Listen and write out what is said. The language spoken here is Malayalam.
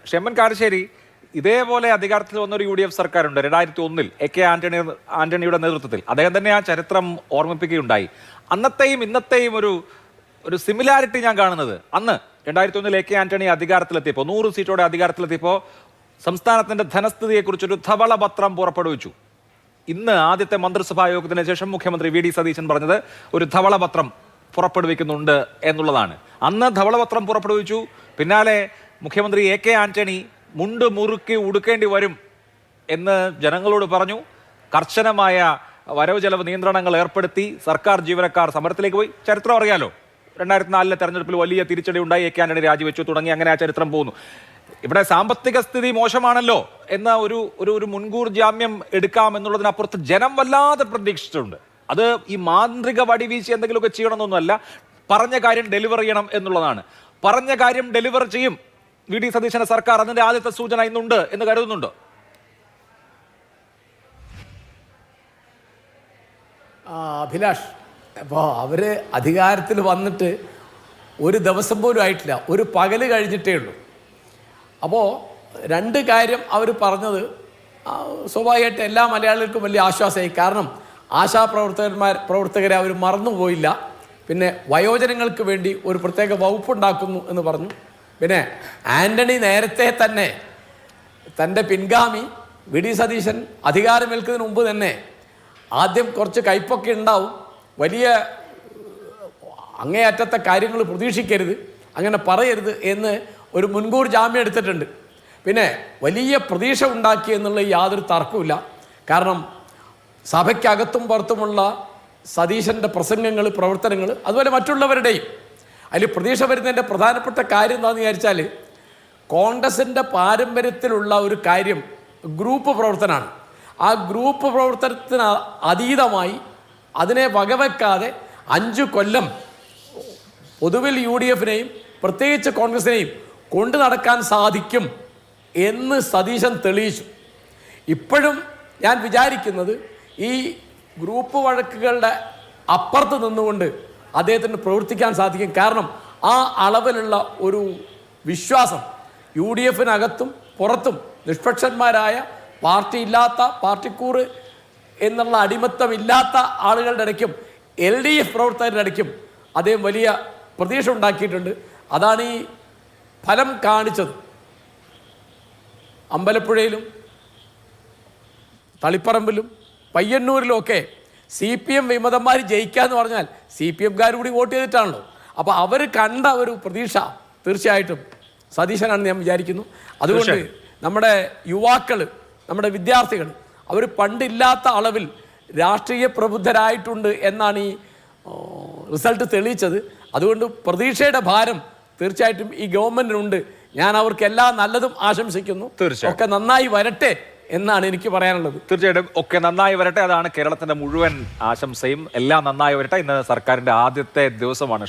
ക്ഷമൻ കാരശ്ശേരി ഇതേപോലെ അധികാരത്തിൽ വന്നൊരു UDF സർക്കാരുണ്ട് 2001 AK ആന്റണിയുടെ നേതൃത്വത്തിൽ. അദ്ദേഹം തന്നെ ആ ചരിത്രം ഓർമ്മിപ്പിക്കുകയുണ്ടായി. അന്നത്തെയും ഇന്നത്തെയും ഒരു സിമിലാരിറ്റി ഞാൻ കാണുന്നത്, അന്ന് 2001 AK ആന്റണി അധികാരത്തിലെത്തിയപ്പോൾ 100 സീറ്റോടെ അധികാരത്തിലെത്തിയപ്പോൾ സംസ്ഥാനത്തിന്റെ ധനസ്ഥിതിയെക്കുറിച്ചൊരു ധവളപത്രം പുറപ്പെടുവിച്ചു. ഇന്ന് ആദ്യത്തെ മന്ത്രിസഭാ യോഗത്തിന് ശേഷം മുഖ്യമന്ത്രി VD സതീശൻ പറഞ്ഞത് ഒരു ധവളപത്രം പുറപ്പെടുവിക്കുന്നുണ്ട് എന്നുള്ളതാണ്. അന്ന് ധവളപത്രം പുറപ്പെടുവിച്ചു. പിന്നാലെ മുഖ്യമന്ത്രി AK ആന്റണി മുണ്ട് മുറുക്കി ഉടുക്കേണ്ടി വരും എന്ന് ജനങ്ങളോട് പറഞ്ഞു. കർശനമായ വരവ് ചെലവ് നിയന്ത്രണങ്ങൾ ഏർപ്പെടുത്തി. സർക്കാർ ജീവനക്കാർ സമരത്തിലേക്ക് പോയി. ചരിത്രം അറിയാലോ, 2004 തെരഞ്ഞെടുപ്പിൽ വലിയ തിരിച്ചടി ഉണ്ടായി. AK ആന്റണി രാജിവെച്ചു തുടങ്ങി. അങ്ങനെ ആ ചരിത്രം പോകുന്നു. ഇവിടെ സാമ്പത്തിക സ്ഥിതി മോശമാണല്ലോ എന്ന ഒരു മുൻകൂർ ജാമ്യം എടുക്കാം എന്നുള്ളതിനപ്പുറത്ത് ജനം വല്ലാതെ പ്രതീക്ഷിച്ചിട്ടുണ്ട്. അത് ഈ മാന്ത്രിക വടി വീശി എന്തെങ്കിലുമൊക്കെ ചെയ്യണമെന്നൊന്നുമല്ല, പറഞ്ഞ കാര്യം ഡെലിവർ ചെയ്യണം എന്നുള്ളതാണ്. പറഞ്ഞ കാര്യം ഡെലിവർ ചെയ്യും VD സതീശന്റെ സർക്കാർ. അതിന്റെ ആദ്യത്തെ സൂചന ഇന്നുണ്ട് എന്ന് കരുതുന്നുണ്ടോ? അഭിലാഷ്, അപ്പോൾ അവർ അധികാരത്തിൽ വന്നിട്ട് ഒരു ദിവസം പോലും ആയിട്ടില്ല, ഒരു പകല് കഴിഞ്ഞിട്ടേ ഉള്ളൂ. അപ്പോൾ രണ്ട് കാര്യം അവർ പറഞ്ഞത് സ്വാഭാവികമായിട്ട് എല്ലാ മലയാളികൾക്കും വലിയ ആശ്വാസമായി. കാരണം പ്രവർത്തകരെ അവർ മറന്നുപോയില്ല. പിന്നെ വയോജനങ്ങൾക്ക് വേണ്ടി ഒരു പ്രത്യേക വകുപ്പുണ്ടാക്കുന്നു എന്ന് പറഞ്ഞു. പിന്നെ ആന്റണി നേരത്തെ തന്നെ തൻ്റെ പിൻഗാമി VD സതീശൻ അധികാരമേൽക്കുന്നതിന് മുമ്പ് തന്നെ ആദ്യം കുറച്ച് കയ്പൊക്കെ ഉണ്ടാവും, വലിയ അങ്ങേയറ്റത്തെ കാര്യങ്ങൾ പ്രതീക്ഷിക്കരുത്, അങ്ങനെ പറയരുത് എന്ന് ഒരു മുൻകൂർ ജാമ്യം എടുത്തിട്ടുണ്ട്. പിന്നെ വലിയ പ്രതീക്ഷ ഉണ്ടാക്കി എന്നുള്ള യാതൊരു തർക്കവുമില്ല. കാരണം സഭയ്ക്കകത്തും പുറത്തുമുള്ള സതീശൻ്റെ പ്രസംഗങ്ങൾ, പ്രവർത്തനങ്ങൾ, അതുപോലെ മറ്റുള്ളവരുടെയും അതിൽ പ്രതീക്ഷ വരുന്നതിൻ്റെ പ്രധാനപ്പെട്ട കാര്യം എന്താണെന്ന് വിചാരിച്ചാൽ, കോൺഗ്രസിൻ്റെ പാരമ്പര്യത്തിലുള്ള ഒരു കാര്യം ഗ്രൂപ്പ് പ്രവർത്തനമാണ്. ആ ഗ്രൂപ്പ് പ്രവർത്തനത്തിന് അതീതമായി അതിനെ വകവെക്കാതെ 5 കൊല്ലം പൊതുവിൽ UDFനെയും പ്രത്യേകിച്ച് കോൺഗ്രസിനെയും കൊണ്ടു നടക്കാൻ സാധിക്കും എന്ന് സതീശൻ തെളിയിച്ചു. ഇപ്പോഴും ഞാൻ വിചാരിക്കുന്നത് ഈ ഗ്രൂപ്പ് വഴക്കുകളുടെ അപ്പുറത്ത് നിന്നുകൊണ്ട് അദ്ദേഹത്തിന് പ്രവർത്തിക്കാൻ സാധിക്കും. കാരണം ആ അളവിലുള്ള ഒരു വിശ്വാസം UDFനകത്തും പുറത്തും നിഷ്പക്ഷന്മാരായ പാർട്ടി ഇല്ലാത്ത, പാർട്ടിക്കൂറ് എന്നുള്ള അടിമത്തമില്ലാത്ത ആളുകളുടെ ഇടയ്ക്കും LDF പ്രവർത്തകരുടെ ഇടയ്ക്കും അദ്ദേഹം വലിയ പ്രതീക്ഷ ഉണ്ടാക്കിയിട്ടുണ്ട്. അതാണ് ഈ ഫലം കാണിച്ചത്. അമ്പലപ്പുഴയിലും തളിപ്പറമ്പിലും പയ്യന്നൂരിലും ഒക്കെ CPM വിമതന്മാർ ജയിക്കാന്ന് പറഞ്ഞാൽ CPMകാർ കൂടി വോട്ട് ചെയ്തിട്ടാണല്ലോ. അപ്പോൾ അവർ കണ്ട ഒരു പ്രതീക്ഷ തീർച്ചയായിട്ടും സതീശനാണെന്ന് ഞാൻ വിചാരിക്കുന്നു. അതുകൊണ്ട് നമ്മുടെ യുവാക്കൾ, നമ്മുടെ വിദ്യാർത്ഥികൾ അവർ പണ്ടില്ലാത്ത അളവിൽ രാഷ്ട്രീയ പ്രബുദ്ധരായിട്ടുണ്ട് എന്നാണ് ഈ റിസൾട്ട് തെളിയിച്ചത്. അതുകൊണ്ട് പ്രതീക്ഷയുടെ ഭാരം തീർച്ചയായിട്ടും ഈ ഗവൺമെന്റിനുണ്ട്. ഞാൻ അവർക്ക് എല്ലാ നല്ലതും ആശംസിക്കുന്നു. ഒക്കെ നന്നായി വരട്ടെ എന്നാണ് എനിക്ക് പറയാനുള്ളത്. തീർച്ചയായിട്ടും ഒക്കെ നന്നായി വരട്ടെ, അതാണ് കേരളത്തിന്റെ മുഴുവൻ ആശംസയും. എല്ലാം നന്നായി വരട്ടെ. ഇന്ന് സർക്കാരിന്റെ ആദ്യത്തെ ദിവസമാണ്.